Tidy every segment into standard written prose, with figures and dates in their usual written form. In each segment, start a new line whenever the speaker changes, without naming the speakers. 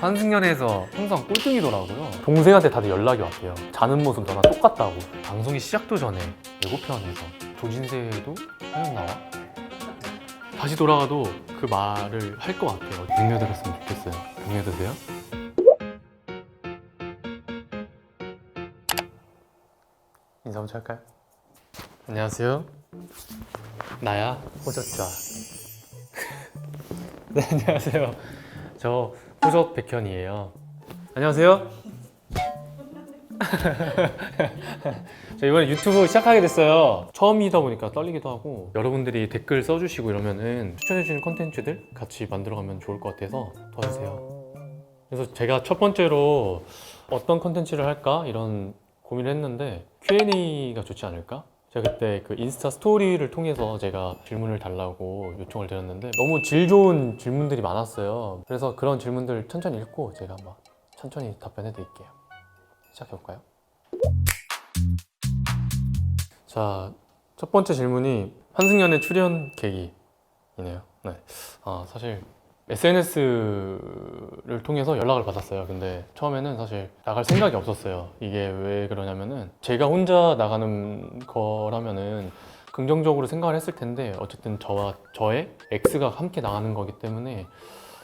환승연애에서 항상 꼴등이더라고요. 동생한테 다들 연락이 왔대요. 자는 모습 너랑 똑같다고. 방송이 시작도 전에 예고편에서 조진세도 화연 나와? 다시 돌아가도 그 말을 할 것 같아요. 능려들었으면 좋겠어요. 능려드세요? 인사 먼저 할까요? 안녕하세요. 나야 호젓좌. 네, 안녕하세요. 저 호젓 백현이에요. 안녕하세요. 저 이번에 유튜브 시작하게 됐어요. 처음이다 보니까 떨리기도 하고 여러분들이 댓글 써주시고 이러면은 추천해주는 콘텐츠들 같이 만들어가면 좋을 것 같아서 도와주세요. 그래서 제가 첫 번째로 어떤 콘텐츠를 할까 이런 고민을 했는데 Q&A가 좋지 않을까? 제가 그때 그 인스타 스토리를 통해서 제가 질문을 달라고 요청을 드렸는데 너무 질 좋은 질문들이 많았어요. 그래서 그런 질문들 천천히 읽고 제가 막 천천히 답변해 드릴게요. 시작해볼까요? 자, 첫 번째 질문이 환승연애 출연 계기이네요. 네. 사실 SNS를 통해서 연락을 받았어요. 근데 처음에는 사실 나갈 생각이 없었어요. 이게 왜 그러냐면은 제가 혼자 나가는 거라면은 긍정적으로 생각을 했을 텐데 어쨌든 저와 저의 X가 함께 나가는 거기 때문에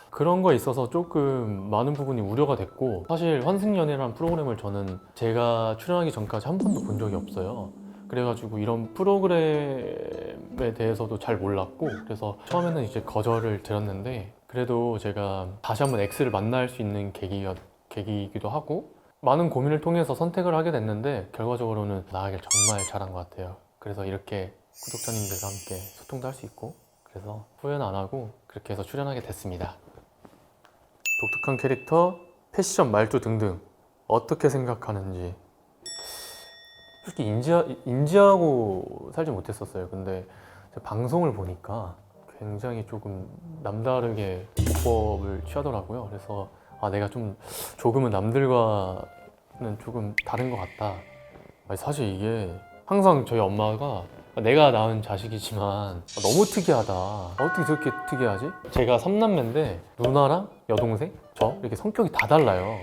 그런 거에 있어서 조금 많은 부분이 우려가 됐고, 사실 환승연애라는 프로그램을 저는 제가 출연하기 전까지 한 번도 본 적이 없어요. 그래가지고 이런 프로그램에 대해서도 잘 몰랐고, 그래서 처음에는 이제 거절을 드렸는데 그래도 제가 다시 한번 X를 만날 수 있는 계기이기도 하고 많은 고민을 통해서 선택을 하게 됐는데 결과적으로는 나가길 정말 잘한 것 같아요. 그래서 이렇게 구독자님들과 함께 소통도 할 수 있고, 그래서 후회는 안 하고 그렇게 해서 출연하게 됐습니다. 독특한 캐릭터, 패션, 말투 등등 어떻게 생각하는지. 솔직히 인지하고 살지 못했었어요. 근데 방송을 보니까 굉장히 조금 남다르게 기법을 취하더라고요. 그래서 내가 좀 조금은 남들과는 조금 다른 것 같다. 사실 이게 항상 저희 엄마가 내가 낳은 자식이지만 너무 특이하다. 어떻게 저렇게 특이하지? 제가 3남매인데 누나랑 여동생, 저 이렇게 성격이 다 달라요.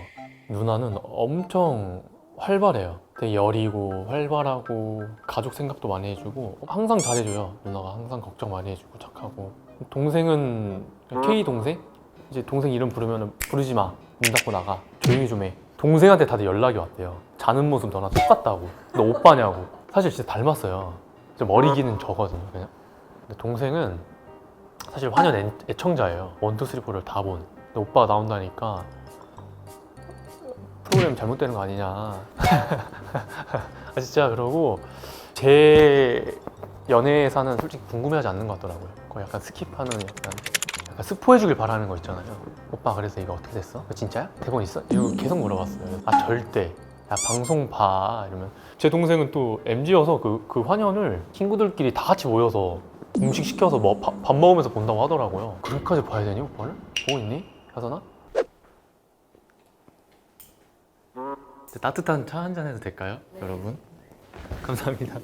누나는 엄청 활발해요. 되게 여리고 활발하고 가족 생각도 많이 해주고 항상 잘해줘요. 누나가 항상 걱정 많이 해주고 착하고. 동생은 K 동생? 이제 동생 이름 부르면 부르지 마. 문 닫고 나가. 조용히 좀 해. 동생한테 다들 연락이 왔대요. 자는 모습 너랑 똑같다고. 너 오빠냐고. 사실 진짜 닮았어요. 머리 기는 저거든요, 그냥. 근데 동생은 사실 환연 애청자예요. 1, 2, 3, 4를 다 본. 근데 오빠가 나온다니까 프로그램 잘못되는 거 아니냐. 진짜 그러고 제 연애사는 솔직히 궁금해하지 않는 것 같더라고요. 거의 약간 스킵하는 약간 스포해주길 바라는 거 있잖아요. 오빠 그래서 이거 어떻게 됐어? 그거 진짜야? 대본 있어? 이거 계속 물어봤어요. 절대. 야 방송 봐 이러면. 제 동생은 또 MZ여서 그 환연을 친구들끼리 다 같이 모여서 음식 시켜서 뭐 밥 먹으면서 본다고 하더라고요. 그렇게까지 봐야 되니 오빠를? 보고 있니? 하선아? 따뜻한 차 한잔 해도 될까요? 여러분? 감사합니다.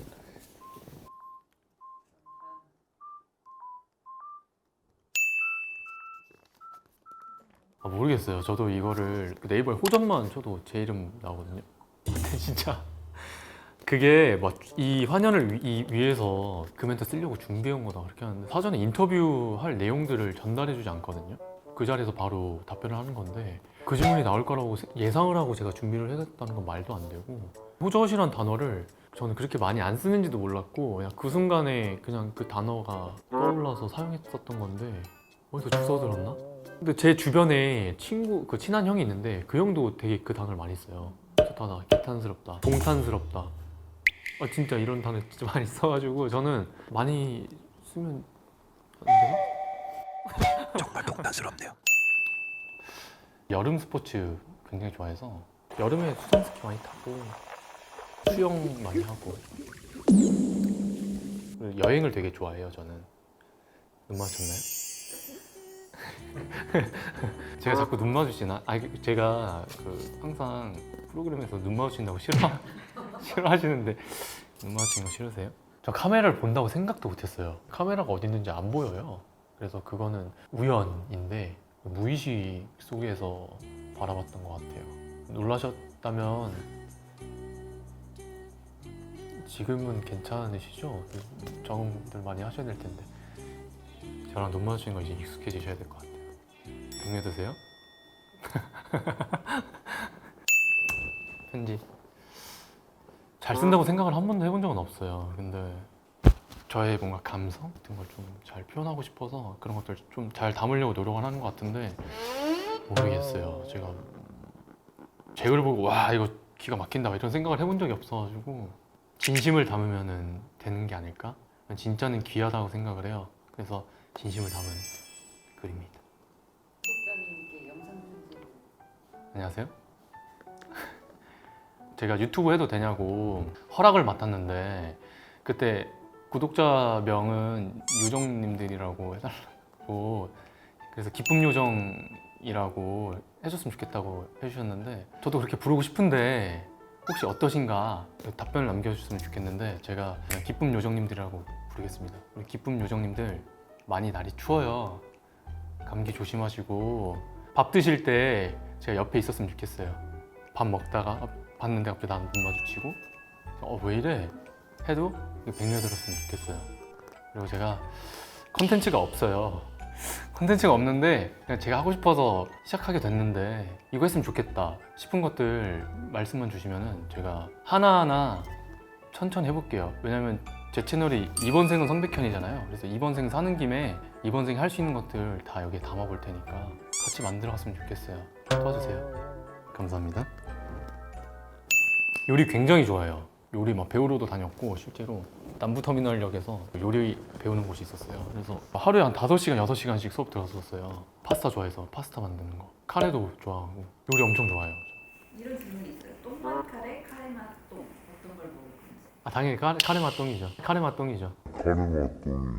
모르겠어요. 저도 이거를 네이버에 호전만 쳐도 제 이름 나오거든요. 근데 진짜 그게 막 이 환연을 위해서 그 멘트 쓰려고 준비한 거다 그렇게 하는데 사전에 인터뷰할 내용들을 전달해주지 않거든요. 그 자리에서 바로 답변을 하는 건데 그 질문이 나올 거라고 예상을 하고 제가 준비를 해뒀다는 건 말도 안 되고, 호젓이란 단어를 저는 그렇게 많이 안 쓰는지도 몰랐고 그냥 그 순간에 그냥 그 단어가 떠올라서 사용했었던 건데 어디서 주워 들었나? 근데 제 주변에 친구, 친한 형이 있는데 그 형도 되게 그 단어를 많이 써요. 좋다, 개탄스럽다, 동탄스럽다. 진짜 이런 단어 진짜 많이 써가지고 저는 많이 쓰면 안 되나?
정말 동탄스럽네요.
여름 스포츠 굉장히 좋아해서 여름에 수상 스키 많이 타고 수영 많이 하고 그리고 여행을 되게 좋아해요. 저는. 눈 마주쳤나요? 제가 자꾸 눈 마주치나? 제가 항상 프로그램에서 눈 마주친다고 싫어하시는데 눈 마주치는 거 싫으세요? 저 카메라를 본다고 생각도 못했어요. 카메라가 어디 있는지 안 보여요. 그래서 그거는 우연인데 무의식 속에서 바라봤던 것 같아요. 놀라셨다면 지금은 괜찮으시죠? 적응들 많이 하셔야 될 텐데 저랑 눈 마주치는 거 이제 익숙해지셔야 될 것 같아요. 동네 드세요? 편지 잘 쓴다고 생각을 한 번도 해본 적은 없어요. 근데 저의 뭔가 감성 같은 걸 좀 잘 표현하고 싶어서 그런 것들 좀 잘 담으려고 노력을 하는 것 같은데 모르겠어요. 제가 제 글을 보고 와 이거 기가 막힌다 이런 생각을 해본 적이 없어가지고 진심을 담으면 되는 게 아닐까? 진짜는 귀하다고 생각을 해요. 그래서 진심을 담은 글입니다.
구독자님께 영상 편지.
안녕하세요. 제가 유튜브 해도 되냐고 허락을 맡았는데 그때 구독자명은 요정님들이라고 해달라고 그래서 기쁨 요정이라고 해줬으면 좋겠다고 해주셨는데 저도 그렇게 부르고 싶은데 혹시 어떠신가 답변을 남겨주셨으면 좋겠는데 제가 그냥 기쁨 요정님들이라고 부르겠습니다. 우리 기쁨 요정님들 많이 날이 추워요. 감기 조심하시고 밥 드실 때 제가 옆에 있었으면 좋겠어요. 밥 먹다가 봤는데 갑자기 나눈 마주치고 왜 이래? 해도 백려들었으면 좋겠어요. 그리고 제가 컨텐츠가 없어요. 컨텐츠가 없는데 그냥 제가 하고 싶어서 시작하게 됐는데 이거 했으면 좋겠다 싶은 것들 말씀만 주시면은 제가 하나하나 천천히 해볼게요. 왜냐면 제 채널이 이번 생은 성백현이잖아요. 그래서 이번 생 사는 김에 이번 생에 할 수 있는 것들 다 여기에 담아볼 테니까 같이 만들어갔으면 좋겠어요. 도와주세요. 감사합니다. 요리 굉장히 좋아해요. 요리 막 배우러도 다녔고 실제로 남부터미널역에서 요리 배우는 곳이 있었어요. 그래서 하루에 한 5시간, 6시간씩 수업 들었었어요. 파스타 좋아해서 파스타 만드는 거. 카레도 좋아하고 요리 엄청 좋아해요.
이런 질문이 있어요. 똥맛 카레, 카레 맛 똥. 어떤 걸 먹을 건지.
당연히 카레 맛똥이죠. 카레 맛똥이죠.
카레 맛 똥.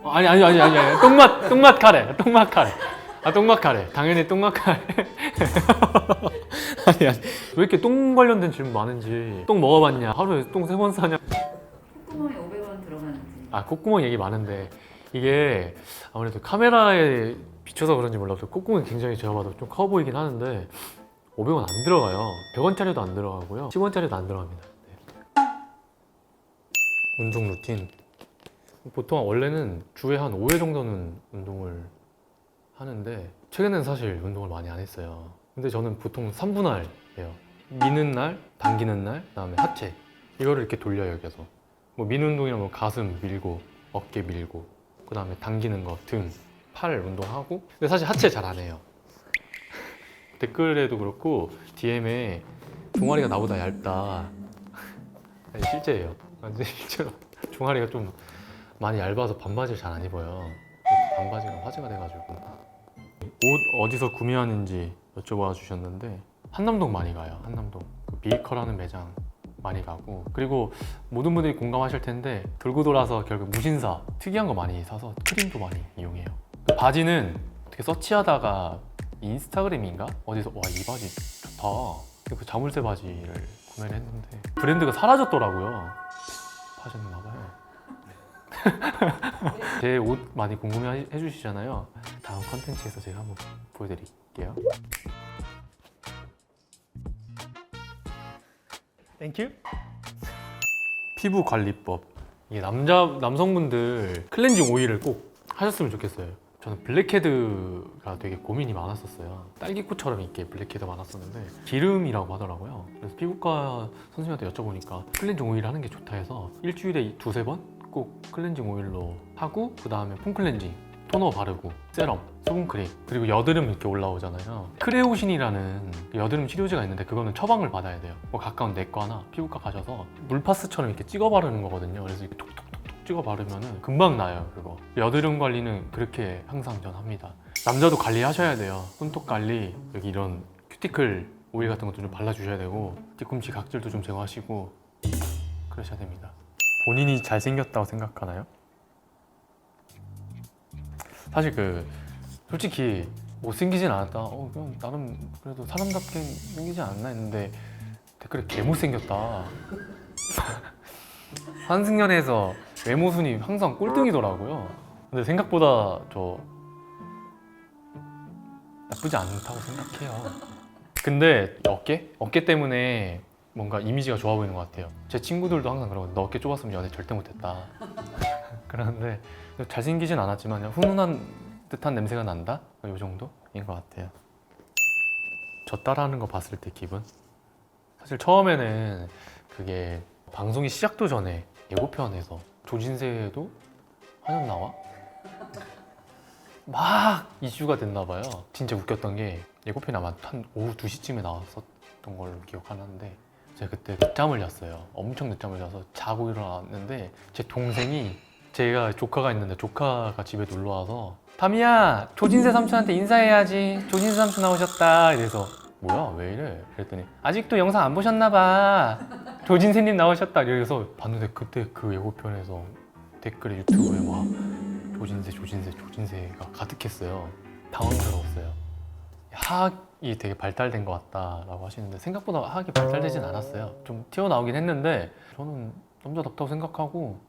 아니. 똥맛 카레. 똥맛 카레. 당연히 똥맛 카레. 아니. 왜 이렇게 똥 관련된 질문 많은지. 똥 먹어봤냐? 하루에 똥 3번 싸냐?
콧구멍에 500원 들어가는지.
콧구멍 얘기 많은데 이게 아무래도 카메라에 비춰서 그런지 몰라도 콧구멍이 굉장히 제가 봐도 좀 커 보이긴 하는데 500원 안 들어가요. 100원짜리도 안 들어가고요. 10원짜리도 안 들어갑니다. 네. 운동 루틴. 보통 원래는 주에 한 5회 정도는 운동을 하는데 최근에는 사실 운동을 많이 안 했어요. 근데 저는 보통 3분할 해요. 미는 날, 당기는 날, 그다음에 하체 이거를 이렇게 돌려요 계속. 뭐 미는 운동이랑 뭐 가슴 밀고 어깨 밀고 그다음에 당기는 거 등, 팔 운동하고 근데 사실 하체 잘 안 해요. 댓글에도 그렇고 DM에 종아리가 나보다 얇다. 아니, 실제예요. 완전 실제로 종아리가 좀 많이 얇아서 반바지를 잘 안 입어요. 반바지가 화제가 돼가지고 옷 어디서 구매하는지 여쭤봐 주셨는데 한남동 많이 가요. 한남동 비이커라는 매장 많이 가고 그리고 모든 분들이 공감하실 텐데 돌고 돌아서 결국 무신사 특이한 거 많이 사서 크림도 많이 이용해요. 그 바지는 어떻게 서치하다가 인스타그램인가? 어디서 와 이 바지 좋다 그 자물쇠 바지를 구매를 했는데 브랜드가 사라졌더라고요. 파셨나 봐요. 제 옷 많이 궁금해 해주시잖아요. 다음 컨텐츠에서 제가 한번 보여드릴게요. 땡큐. 피부 관리법. 이게 남성분들 클렌징 오일을 꼭 하셨으면 좋겠어요. 저는 블랙헤드가 되게 고민이 많았었어요. 딸기꽃처럼 이렇게 블랙헤드 많았었는데 기름이라고 하더라고요. 그래서 피부과 선생님한테 여쭤보니까 클렌징 오일 하는 게 좋다 해서 일주일에 2-3번 꼭 클렌징 오일로 하고 그 다음에 폼클렌징, 토너 바르고 세럼, 수분크림 그리고 여드름 이렇게 올라오잖아요. 크레오신이라는 여드름 치료제가 있는데 그거는 처방을 받아야 돼요. 뭐 가까운 내과나 피부과 가셔서 물파스처럼 이렇게 찍어 바르는 거거든요. 그래서 이렇게 톡톡톡톡 찍어 바르면 금방 나요. 그거 여드름 관리는 그렇게 항상 전 합니다. 남자도 관리하셔야 돼요. 손톱 관리, 여기 이런 큐티클 오일 같은 것도 좀 발라주셔야 되고 뒤꿈치 각질도 좀 제거하시고 그러셔야 됩니다. 본인이 잘생겼다고 생각하나요? 사실 솔직히 못생기진 않았다. 그냥 나름 그래도 사람답게 생기지 않았나 했는데 댓글에 개못생겼다. 한승연에서 외모 순위 항상 꼴등이더라고요. 근데 생각보다 저 나쁘지 않다고 생각해요. 근데 어깨 때문에 뭔가 이미지가 좋아 보이는 것 같아요. 제 친구들도 항상 그러거든요. 너 어깨 좁았으면 연애 절대 못했다. 그러는데 잘생기진 않았지만 그냥 훈훈한 듯한 냄새가 난다? 이 정도인 것 같아요. 저 따라하는 거 봤을 때 기분? 사실 처음에는 그게 방송이 시작도 전에 예고편에서 조진세도 한연 나와? 막 이슈가 됐나 봐요. 진짜 웃겼던 게 예고편이 아마 한 오후 2시쯤에 나왔었던 걸로 기억하는데 제가 그때 늦잠을 잤어요. 엄청 늦잠을 자서 자고 일어났는데 제 동생이 제가 조카가 있는데 조카가 집에 놀러 와서 다미야 조진세 삼촌한테 인사해야지 조진세 삼촌 나오셨다 이래서 뭐야 왜 이래 그랬더니 아직도 영상 안 보셨나 봐 조진세님 나오셨다 이래서 봤는데 그때 그 예고편에서 댓글에 유튜브에 막 조진세가 가득했어요. 당황스러웠어요. 하악이 되게 발달된 것 같다라고 하시는데 생각보다 하악이 발달되진 않았어요. 좀 튀어나오긴 했는데 저는 남자답다고 생각하고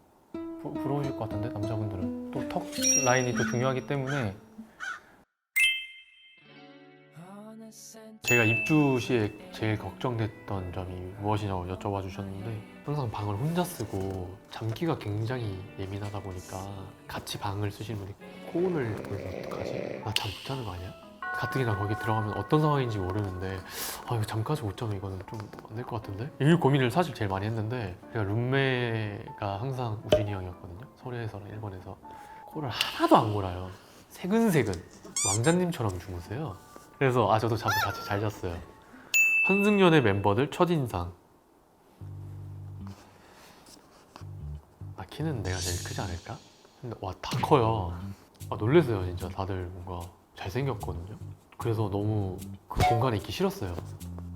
부러우실 것 같은데 남자분들은 또 턱 라인이 또 중요하기 때문에 제가 입주 시에 제일 걱정됐던 점이 무엇이냐고 여쭤봐 주셨는데 항상 방을 혼자 쓰고 잠기가 굉장히 예민하다 보니까 같이 방을 쓰시는 분이 코를 골면 어떡하지? 나 잠 못 자는 거 아니야? 가뜩이나 거기 들어가면 어떤 상황인지 모르는데 아 이거 잠까지 못 자면 이거는 좀 안 될 것 같은데? 이 고민을 사실 제일 많이 했는데 제가 룸메가 항상 우진이 형이었거든요. 서울에서랑 일본에서 코를 하나도 안 골아요. 세근세근 왕자님처럼 주무세요. 그래서 저도 잠 같이 잘 잤어요. 환승연애 멤버들 첫인상. 키는 내가 제일 크지 않을까? 근데 와 다 커요. 놀랬어요 진짜. 다들 뭔가 잘생겼거든요. 그래서 너무 그 공간에 있기 싫었어요.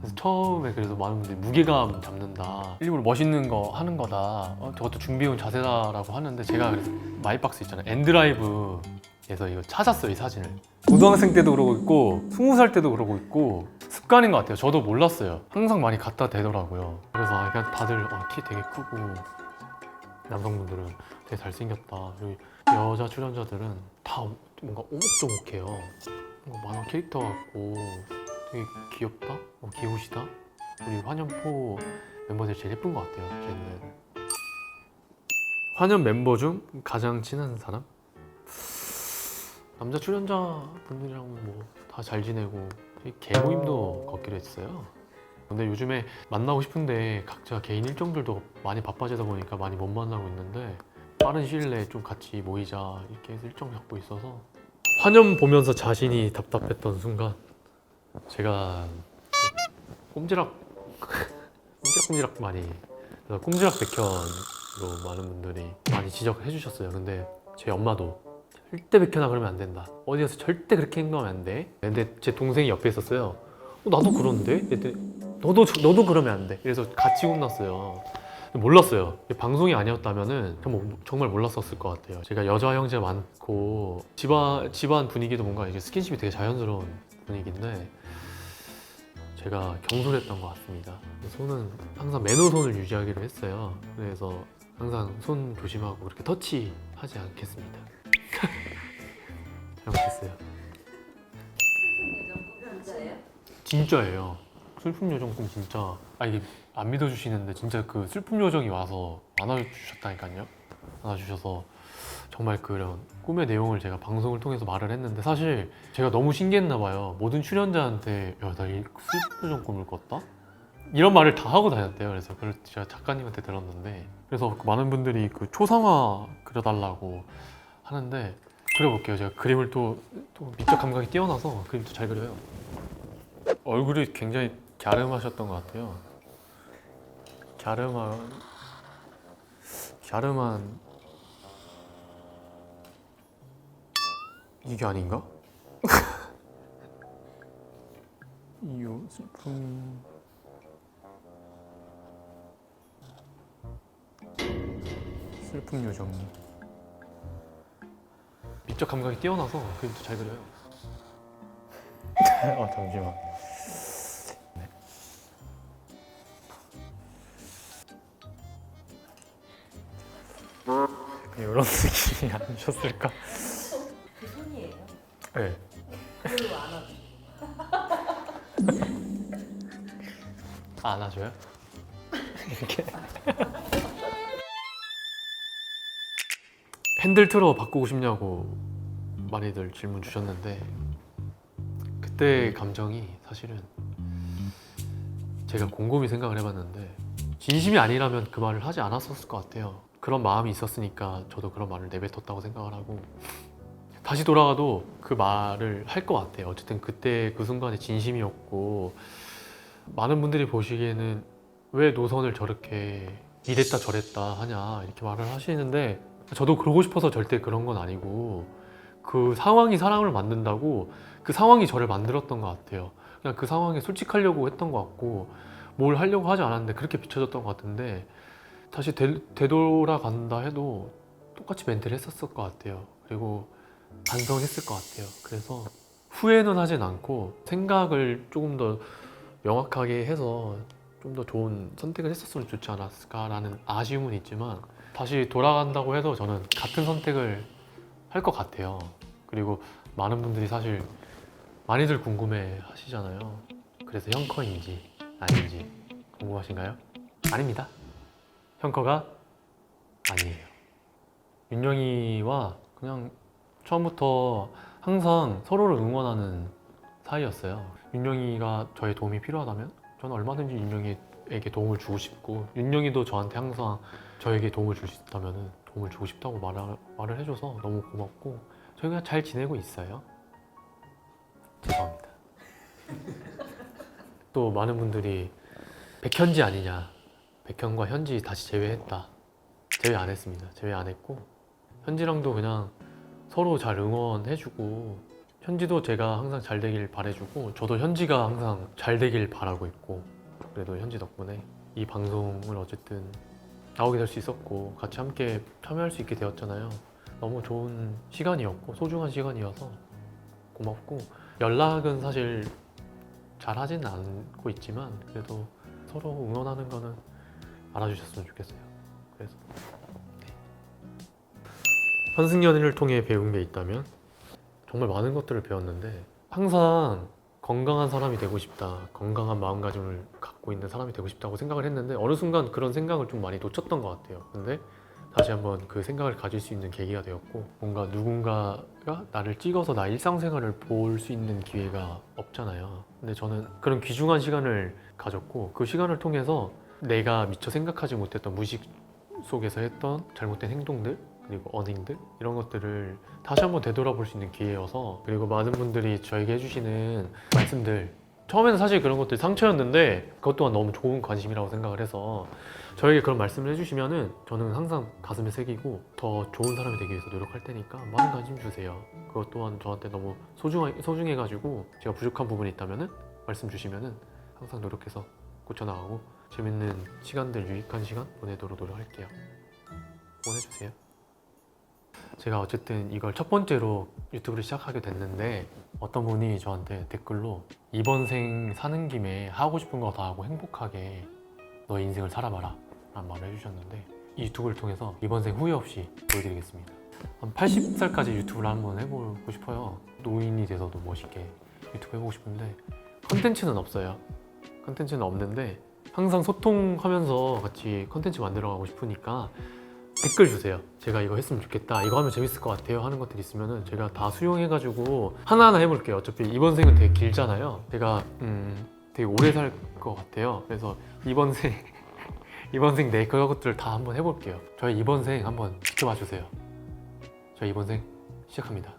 그래서 처음에 그래서 많은 분들이 무게감 잡는다, 일부러 멋있는 거 하는 거다, 저것도 준비해온 자세다라고 하는데 제가 그래서 마이박스 있잖아요. 엔드라이브에서 이거 찾았어요. 이 사진을 고등학생 때도 그러고 있고 20살 때도 그러고 있고 습관인 것 같아요. 저도 몰랐어요. 항상 많이 갖다 대더라고요. 그래서 그냥 다들 키 되게 크고 남성분들은 되게 잘생겼다. 여기 여자 출연자들은 다 뭔가 오목조목해요. 뭔가 만화 캐릭터 같고 되게 귀엽다? 귀여우시다? 우리 환연포 멤버들이 제일 예쁜 것 같아요. 쟤는. 환연 멤버 중 가장 친한 사람? 남자 출연자분들이랑 뭐 다 잘 지내고 개모임도 걷기로 했어요. 근데 요즘에 만나고 싶은데 각자 개인 일정들도 많이 바빠지다 보니까 많이 못 만나고 있는데 빠른 시일 내에 좀 같이 모이자 이렇게 해서 일정 잡고 있어서 환연 보면서 자신이 답답했던 순간 제가 꼼지락 많이 그래서 꼼지락 백현으로 많은 분들이 많이 지적을 해주셨어요. 근데 제 엄마도 절대 백현아 그러면 안 된다. 어디 가서 절대 그렇게 행동하면 안 돼. 근데 제 동생이 옆에 있었어요. 나도 그런데? 너도 그러면 안 돼. 그래서 같이 혼났어요. 몰랐어요. 방송이 아니었다면은 정말 몰랐었을 것 같아요. 제가 여자 형제 많고 집안 분위기도 뭔가 이게 스킨십이 되게 자연스러운 분위기인데 제가 경솔했던 것 같습니다. 손은 항상 매너손을 유지하기로 했어요. 그래서 항상 손 조심하고 그렇게 터치하지 않겠습니다. 잘못했어요.
진짜예요?
진짜예요. 슬픔 요정 꿈 진짜. 이게 안 믿어주시는데 진짜 그 슬픔 요정이 와서 안아주셨다니까요. 안아주셔서 정말 그런 꿈의 내용을 제가 방송을 통해서 말을 했는데 사실 제가 너무 신기했나 봐요. 모든 출연자한테 야, 나 이 슬픔 요정 꿈을 꿨다? 이런 말을 다 하고 다녔대요. 그래서 그걸 제가 작가님한테 들었는데 그래서 많은 분들이 그 초상화 그려달라고 하는데 그려볼게요. 제가 그림을 또 미적 감각이 뛰어나서 그림도 잘 그려요. 얼굴이 굉장히 갸름하셨던 것 같아요. 갸름한 이게 아닌가? 이요 슬픔 요정. 미적 감각이 뛰어나서 그림도 잘 그려요. 잠시만. 이런 느낌이 아니셨을까?
그 손이에요?
네.
그걸로 안 하고
안아줘요? 이렇게 핸들 틀어 바꾸고 싶냐고 많이들 질문 주셨는데 그때 감정이 사실은 제가 곰곰이 생각을 해봤는데 진심이 아니라면 그 말을 하지 않았었을 것 같아요. 그런 마음이 있었으니까 저도 그런 말을 내뱉었다고 생각을 하고 다시 돌아가도 그 말을 할 것 같아요. 어쨌든 그때 그 순간에 진심이었고 많은 분들이 보시기에는 왜 노선을 저렇게 이랬다 저랬다 하냐 이렇게 말을 하시는데 저도 그러고 싶어서 절대 그런 건 아니고 그 상황이 사람을 만든다고 그 상황이 저를 만들었던 것 같아요. 그냥 그 상황에 솔직하려고 했던 것 같고 뭘 하려고 하지 않았는데 그렇게 비춰졌던 것 같은데 다시 되돌아간다 해도 똑같이 멘트를 했었을 것 같아요. 그리고 반성했을 것 같아요. 그래서 후회는 하진 않고 생각을 조금 더 명확하게 해서 좀 더 좋은 선택을 했었으면 좋지 않았을까라는 아쉬움은 있지만 다시 돌아간다고 해도 저는 같은 선택을 할 것 같아요. 그리고 많은 분들이 사실 많이들 궁금해 하시잖아요. 그래서 형커인지 아닌지 궁금하신가요? 아닙니다. 형커가 아니에요. 윤영이와 그냥 처음부터 항상 서로를 응원하는 사이였어요. 윤영이가 저의 도움이 필요하다면 저는 얼마든지 윤영이에게 도움을 주고 싶고 윤영이도 저한테 항상 저에게 도움을 줄 수 있다면 도움을 주고 싶다고 말을 해줘서 너무 고맙고 저희가 잘 지내고 있어요. 죄송합니다. 또 많은 분들이 백현지 아니냐, 백현과 현지 다시 제외했다. 제외 안 했습니다. 제외 안 했고 현지랑도 그냥 서로 잘 응원해주고 현지도 제가 항상 잘 되길 바라주고 저도 현지가 항상 잘 되길 바라고 있고 그래도 현지 덕분에 이 방송을 어쨌든 나오게 될 수 있었고 같이 함께 참여할 수 있게 되었잖아요. 너무 좋은 시간이었고 소중한 시간이어서 고맙고 연락은 사실 잘 하진 않고 있지만 그래도 서로 응원하는 거는 알아주셨으면 좋겠어요. 그래서 환승연애를 통해 배운 게 있다면 정말 많은 것들을 배웠는데 항상 건강한 사람이 되고 싶다, 건강한 마음가짐을 갖고 있는 사람이 되고 싶다고 생각을 했는데 어느 순간 그런 생각을 좀 많이 놓쳤던 것 같아요. 근데 다시 한번 그 생각을 가질 수 있는 계기가 되었고 뭔가 누군가가 나를 찍어서 나 일상생활을 볼 수 있는 기회가 없잖아요. 근데 저는 그런 귀중한 시간을 가졌고 그 시간을 통해서 내가 미처 생각하지 못했던 무의식 속에서 했던 잘못된 행동들 그리고 언행들 이런 것들을 다시 한번 되돌아볼 수 있는 기회여서 그리고 많은 분들이 저에게 해주시는 말씀들 처음에는 사실 그런 것들이 상처였는데 그것 또한 너무 좋은 관심이라고 생각을 해서 저에게 그런 말씀을 해주시면은 저는 항상 가슴에 새기고 더 좋은 사람이 되기 위해서 노력할 테니까 많은 관심 주세요. 그것 또한 저한테 너무 소중해가지고 제가 부족한 부분이 있다면은 말씀 주시면은 항상 노력해서 고쳐나가고 재밌는 시간들 유익한 시간 보내도록 노력할게요. 보내주세요. 제가 어쨌든 이걸 첫 번째로 유튜브를 시작하게 됐는데 어떤 분이 저한테 댓글로 이번 생 사는 김에 하고 싶은 거 다 하고 행복하게 너의 인생을 살아봐라 라는 말을 해주셨는데 이 유튜브를 통해서 이번 생 후회 없이 보여드리겠습니다. 한 80살까지 유튜브를 한번 해보고 싶어요. 노인이 돼서도 멋있게 유튜브 해보고 싶은데 컨텐츠는 없어요. 컨텐츠는 없는데 항상 소통하면서 같이 컨텐츠 만들어가고 싶으니까 댓글 주세요. 제가 이거 했으면 좋겠다, 이거 하면 재밌을 것 같아요 하는 것들 있으면은 제가 다 수용해가지고 하나하나 해볼게요. 어차피 이번 생은 되게 길잖아요. 제가 되게 오래 살 것 같아요. 그래서 이번 생 내 그것들을 다 한번 해볼게요. 저희 이번 생 한번 지켜봐 주세요. 저희 이번 생 시작합니다.